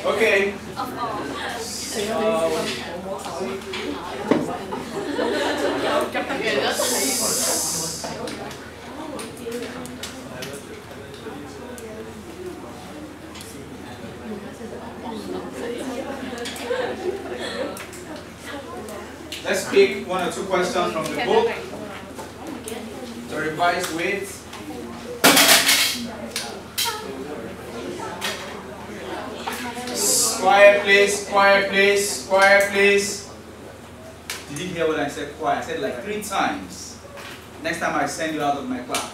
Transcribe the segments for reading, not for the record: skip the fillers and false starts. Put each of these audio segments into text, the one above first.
Okay. Let's pick one or two questions from the book to revise with. Quiet please, quiet please, quiet please. Did you hear what I said quiet? I said like 3 times. Next time I send you out of my class.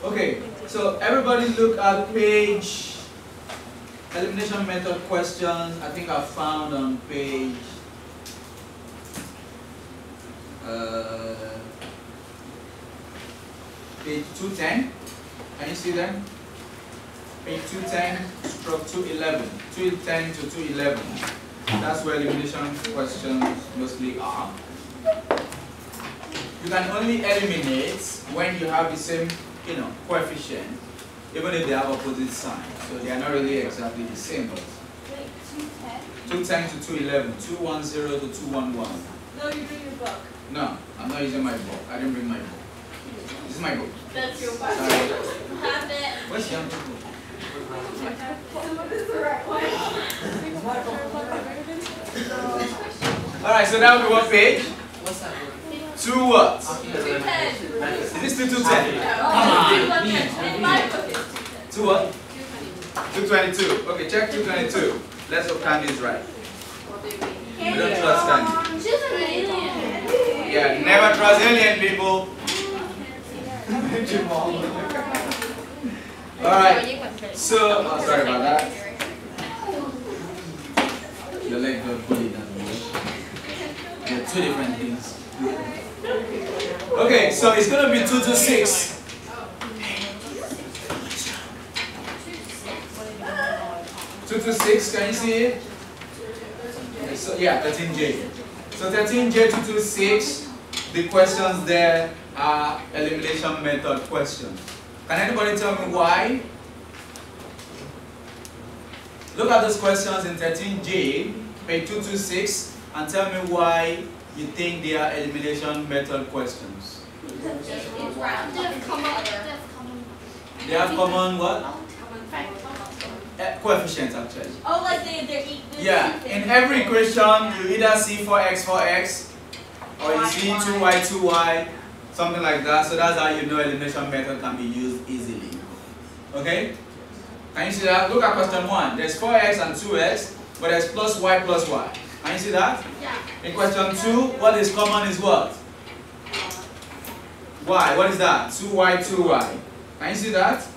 Okay, so everybody look at page elimination method questions. I think I found on page page 210. Can you see them? Page 210 stroke 211. 210 to 211. That's where elimination questions mostly are. You can only eliminate when you have the same, coefficient, even if they have opposite signs. So they are not really exactly the same. But 210 to 211. 210 to 211. No, you're doing your book. No, I'm not using my book. I didn't bring my book. This is my book. That's your book. Have it. What's your book? What is the right one? Alright, so that will be what page? What's that? 2 what? 210. Is this still 210? In my book it's 210. 2 what? 222. Okay, check 222. Let's hope Candy is right. We don't trust Candy. She's an alien. Yeah, never trust alien people. Alright, so, sorry about that. Your leg got bullied that way. They're 2 different things. Okay, so it's going to be 2 to 6. 2 to 6, can you see it? So, yeah, 13J. So 13J 2 to 6, the questions there are elimination method questions. Can anybody tell me why? Look at those questions in 13J, page 226, and tell me why you think they are elimination method questions. They have common what? Coefficients actually. Oh, like they're equal. Yeah, in every equation you either see 4x, or you see 2y, 2y, something like that. So that's how you know elimination method can be used easily. Okay? Can you see that? Look at question 1. There's 4x and 2x, but there's plus y plus y. Can you see that? Yeah. In question 2, what is common is what? Y. What is that? 2y, 2y. Can you see that?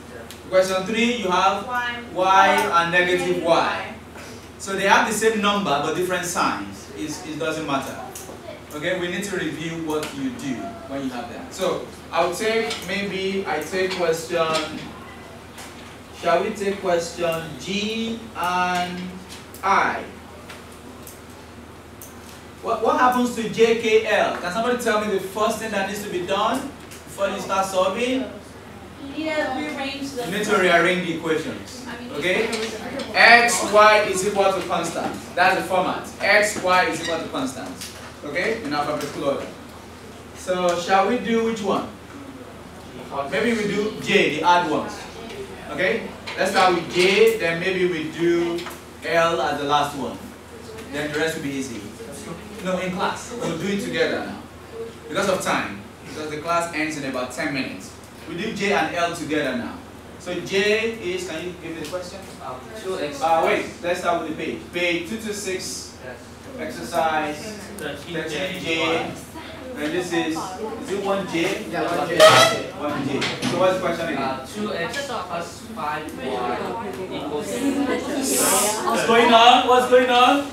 Question 3, you have y and negative y. So they have the same number but different signs. It doesn't matter. Okay, we need to review what you do when you have that. So I'll take, maybe I take question, shall we take question G and I? What happens to JKL? Can somebody tell me the first thing that needs to be done before you start solving? You need to rearrange them. You need to rearrange the equations. Okay? X, y is equal to constant. That's the format. X, y is equal to constant. Okay? In alphabetical order. So, shall we do which one? Maybe we do J, the odd ones. Okay? Let's start with J, then maybe we do L as the last one. Then the rest will be easy. No, in class. We'll do it together now. Because of time. Because the class ends in about 10 minutes. We do J and L together now. So J is, can you give me the question? 2x. Wait, let's start with the page. Page 226, exercise 13J. And this is it 1J? Yeah, 1J. 1J. So what's the question again? 2x plus 5y equals. What's going on? What's going on?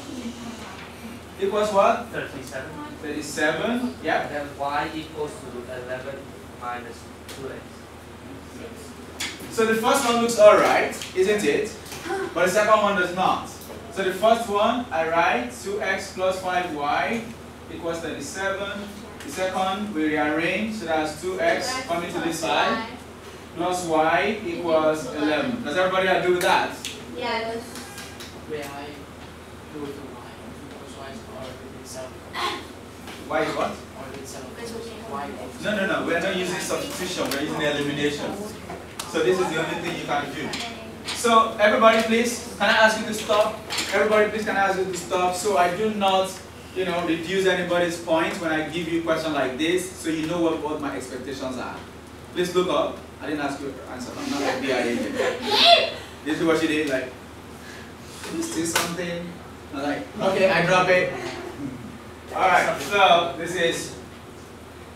Equals what? 37. 37. Yeah. And then y equals to 11 minus 2x. So the first one looks alright, isn't it? But the second one does not. So the first one, I write 2x plus 5y equals 37. The second, we rearrange, so that's 2x coming to this side. plus y equals 11. Does everybody agree with that? Yeah. Where I do it to y, because y is already itself. Y is what? Already itself. Y equals. No. We're not using substitution. We're using elimination. So this is the only thing you can do. So everybody, please, can I ask you to stop? Everybody, please, can I ask you to stop? So I do not, reduce anybody's points when I give you a question like this, so you know what my expectations are. Please look up. I didn't ask you to answer. I'm not like BIA agent. This is what she did. Like, did you see something? I'm like, okay, I drop it. All right. So this is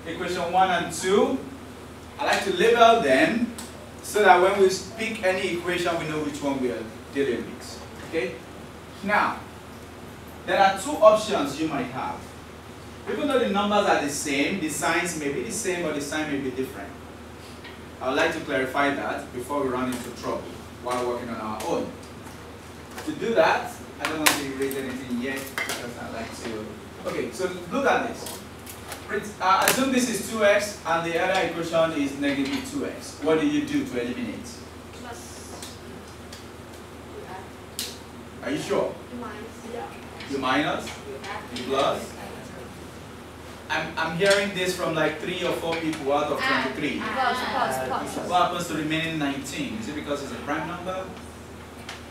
equation 1 and 2. I like to label them so that when we pick any equation, we know which one we are dealing with. Okay? Now, there are two options you might have. Even though the numbers are the same, the signs may be the same or the sign may be different. I would like to clarify that before we run into trouble while working on our own. To do that, I don't want to erase anything yet because I like to. Okay, so look at this. Assume this is 2x and the other equation is negative 2x. What do you do to eliminate? Are you sure? You minus? You plus? I'm hearing this from like 3 or 4 people out of 23. What happens to the remaining 19? Is it because it's a prime number?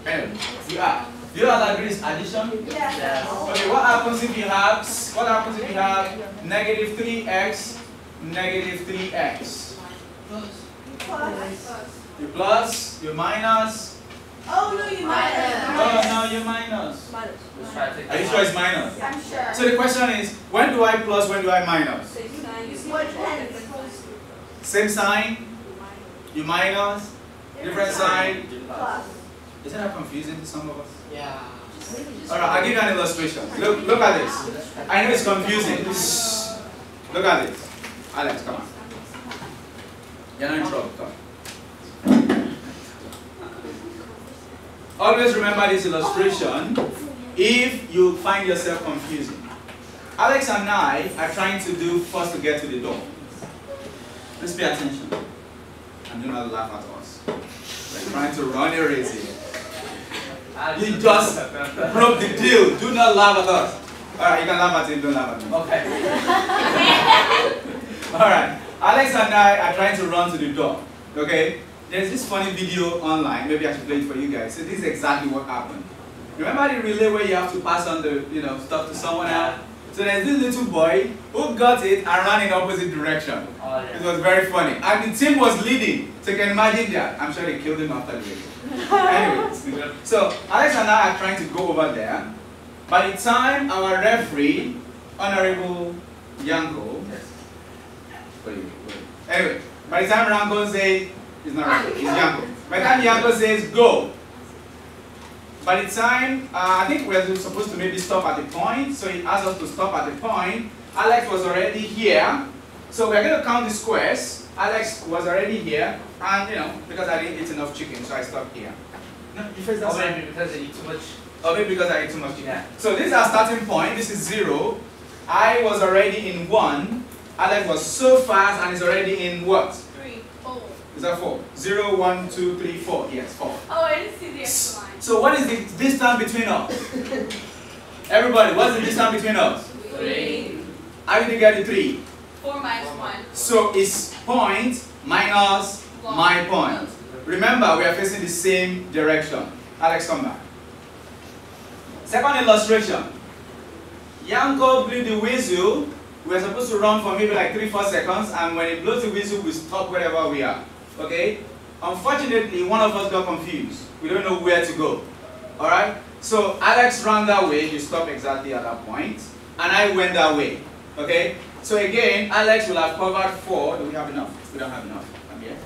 Anyway, you are. Do you all agree it's addition? Yes. Okay, what happens if you have negative 3x, negative 3x? You plus, you minus. Oh no, you minus. Oh no, you minus. Are you sure it's minus? I'm sure. So the question is, when do I plus, when do I minus? Same sign? You minus? Different sign? Plus. Isn't that confusing to some of us? Yeah. Alright, I'll give you an illustration. Look at this. I know it's confusing. Look at this. Alex, come on. You're not in trouble. Come. Always remember this illustration if you find yourself confusing. Alex and I are trying to do first to get to the door. Let's pay attention. And do not laugh at us. We're trying to run a race here. You just broke the deal. Do not laugh at us. Alright, you can laugh at him, don't laugh at me. Okay. Alright. Alex and I are trying to run to the door. Okay? There's this funny video online. Maybe I should play it for you guys. So this is exactly what happened. Remember the relay where you have to pass on the stuff to someone else? So there's this little boy who got it and ran in the opposite direction. Oh, yeah. It was very funny. And the team was leading. So you can imagine that. I'm sure they killed him after the video. Anyway, so Alex and I are trying to go over there. By the time our referee, Honorable Yanko, anyway, by the time Yanko says, it's not Yanko, it's Yanko. By the time Yanko says go, by the time, I think we're supposed to maybe stop at the point, so he asked us to stop at the point. Alex was already here, so we're going to count the squares. Alex was already here, and because I didn't eat enough chicken, so I stopped here. No, you face that maybe because I eat too much. Or maybe because I ate too much chicken. Yeah. So this is our starting point. This is 0. I was already in 1. Alex was so fast and is already in what? 3, 4. Is that 4? 0, 1, 2, 3, 4. Yes, 4. Oh, I didn't see the extra line. So what is the distance between us? Everybody, what's the distance between us? 3. How did you get the 3? 4 minus 1. So it's point minus my point. Remember, we are facing the same direction. Alex, come back. Second illustration. Yanko blew the whistle. We're supposed to run for maybe like 3-4 seconds, and when he blows the whistle, we stop wherever we are. Okay? Unfortunately, one of us got confused. We don't know where to go. Alright? So Alex ran that way, you stop exactly at that point, and I went that way. Okay? So again, Alex will have covered 4. Do we have enough? We don't have enough. Come here.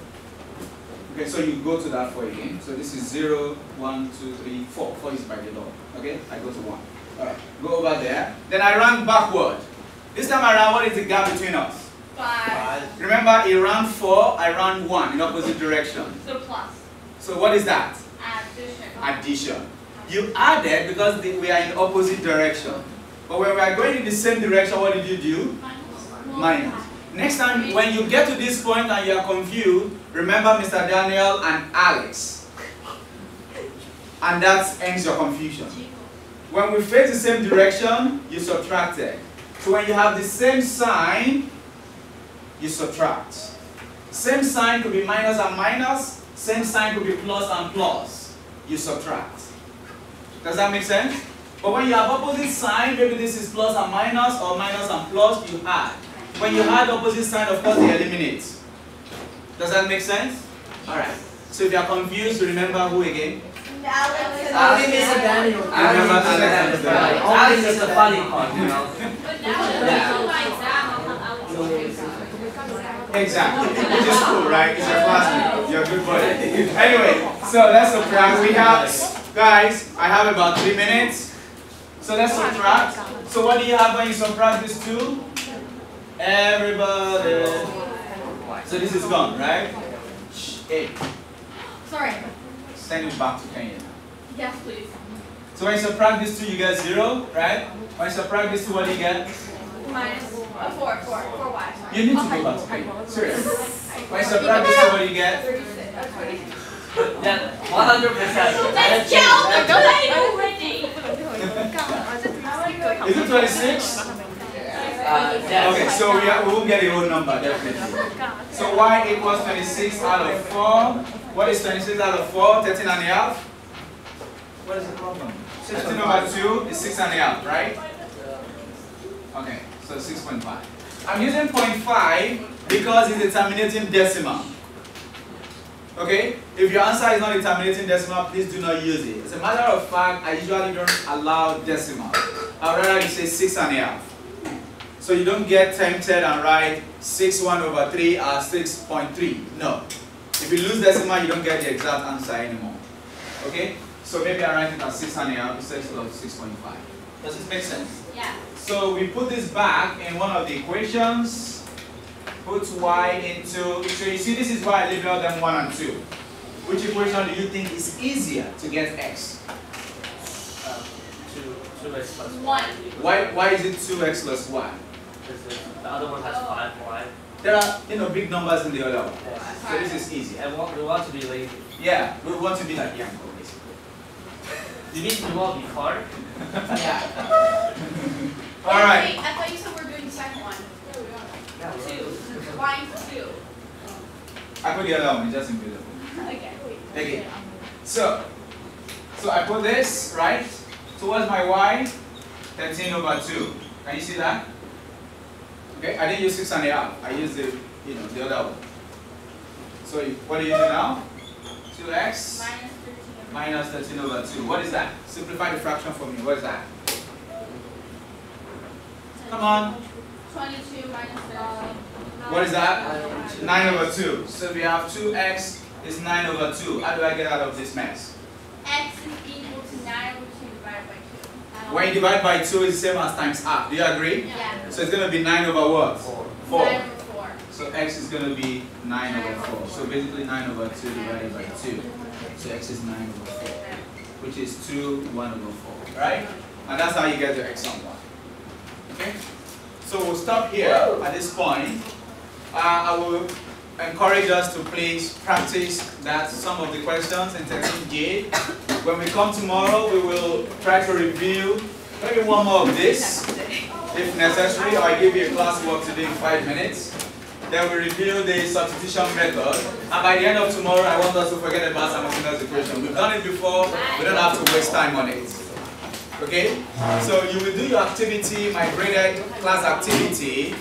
Okay, so you go to that 4 again. So this is 0, 1, 2, 3, 4. 4 is by the door. Okay? I go to 1. Alright. Go over there. Then I ran backward. This time around, what is the gap between us? 5. Remember, he ran 4, I ran 1 in opposite direction. So plus. So what is that? Addition. Addition. You added because we are in opposite direction. But when we are going in the same direction, what did you do? Minus. Next time, when you get to this point and you are confused, remember Mr. Daniel and Alex. And that ends your confusion. When we face the same direction, you subtract it. So when you have the same sign, you subtract. Same sign could be minus and minus. Same sign could be plus and plus. You subtract. Does that make sense? But when you have opposite sign, maybe this is plus and minus or minus and plus, you add. When you add opposite sign, of course, they eliminate. Does that make sense? Alright. So if you are confused, remember who again? Alex is a Daniel. Remember Alex. Alex is the funny part, you know. But now, like that, Exactly. Which is cool, right? It's your classmate. You're a good boy. Anyway, so let's subtract. We have, guys, I have about 3 minutes. So let's subtract. So what do you have when you subtract these two? Everybody. So this is gone, right? Hey, sorry. send it back to Kenya. Yes, please. So when you subtract these two, you get 0, right? When you subtract these two, what do you get? Minus 4 y. You need to go back to Kenya. Seriously. When you subtract these two, what do you get? 36. Yeah, 100%. Let's count the plate already. Is it 26? Yes. Okay, so we will get a whole number, definitely. So y equals 26 out of 4. What is 26 out of 4? 13 and a half? What is the problem? 13 over 2 is 6 and a half, right? Okay, so 6.5. I'm using 0.5 because it's a terminating decimal. Okay? If your answer is not a terminating decimal, please do not use it. As a matter of fact, I usually don't allow decimal. I'd rather you say 6 and a half. So you don't get tempted and write 6/1 over 3 or 6.3. No. If you lose decimal, you don't get the exact answer anymore. Okay? So maybe I write it as 6 and a half instead of 6.5. Does this make sense? Yeah. So we put this back in one of the equations. Put y into, so you see this is why I labeled them 1 and 2. Which equation do you think is easier to get x? 2x plus 1. Why is it 2x plus y? Because the other one has 5y. There are big numbers in the other one. Yes. So this is easy. And we want to be lazy. Yeah, we want to be like Yanko, basically. You need to want to be hard. Yeah. Alright. Wait, I thought you said we were doing the second one. 2. Y equals 2. I put the other one, it's just invisible. Okay. Okay. So I put this, right? So what's my y? 13 over 2. Can you see that? Okay, I didn't use 6 and a half. I used the, the other one. So what do you do now? 2x minus 13 over 2. What is that? Simplify the fraction for me. What is that? Come on. 22 minus 13. What is that? 9 over 2. So we have 2x is 9 over 2. How do I get out of this mess? X is equal to 9 over 2 divided by 2. When you divide by 2, it's the same as times half. Do you agree? Yeah. So it's going to be 9 over what? 4. 9 over 4. So x is going to be 9 over 4. So basically 9 over 2 divided by 2. So x is 9 over 4. Which is 2, 1 over 4. Right? And that's how you get your x on 1. Okay? So we'll stop here at this point. I will encourage us to please practice that some of the questions in technique J. When we come tomorrow, we will try to review maybe one more of this, if necessary, or I give you a class work to do in 5 minutes. Then we review the substitution method, and by the end of tomorrow, I want us to forget about simultaneous equation. We've done it before, we don't have to waste time on it. Okay? So you will do your activity, my graded class activity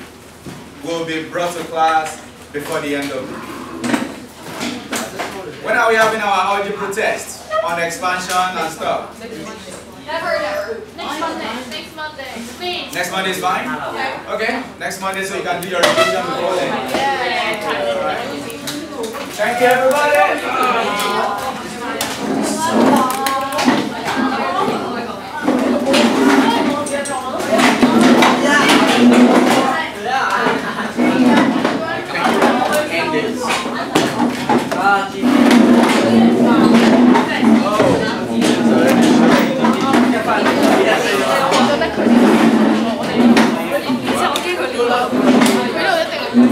will be brought to class before the end of the week. When are we having our algebra test on expansion and stuff? Never. Next Monday. Next Monday. Please. Next Monday is fine? Okay. Okay, next Monday so you can do your revision before then. Yeah. Alright. Thank you everybody. Oh.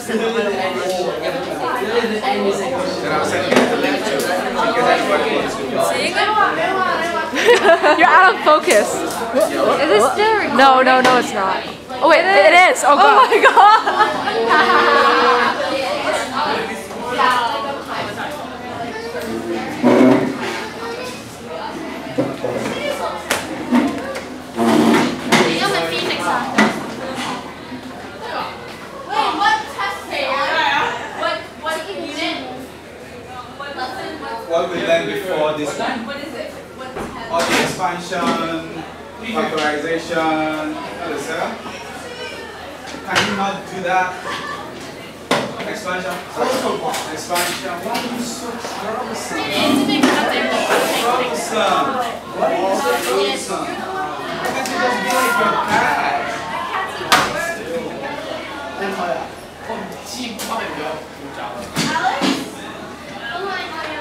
Then I'll send you the link to You're out of focus. Is this still recording? No, it's not. Oh wait, it is. Oh god. Oh my god. what we learned before this one. What is it? What test? All the expansion, factorization. Hello, sir. Can you not do that? Expansion. Expansion. Why are you so troublesome? Troublesome. Why are you so troublesome? Because you just be like your cat.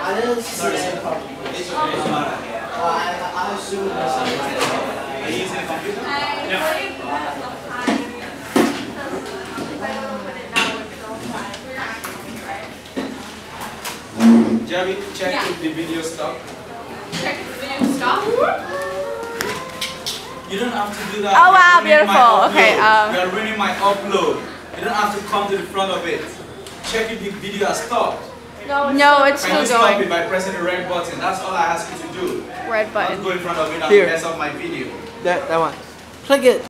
I didn't see the problem. It's okay. I assume that's Are you using a computer? Jerry, check if the video stop. Check if the video stop. You don't have to do that. Oh wow, You're ruining my beautiful. upload. Okay, You're ruining my upload. You don't have to come to the front of it. Check if the video has stopped. No, it's Can you still stop going. it by pressing the red button? That's all I ask you to do. Red button. Don't go in front of it and Here. mess up my video. that one. Click it.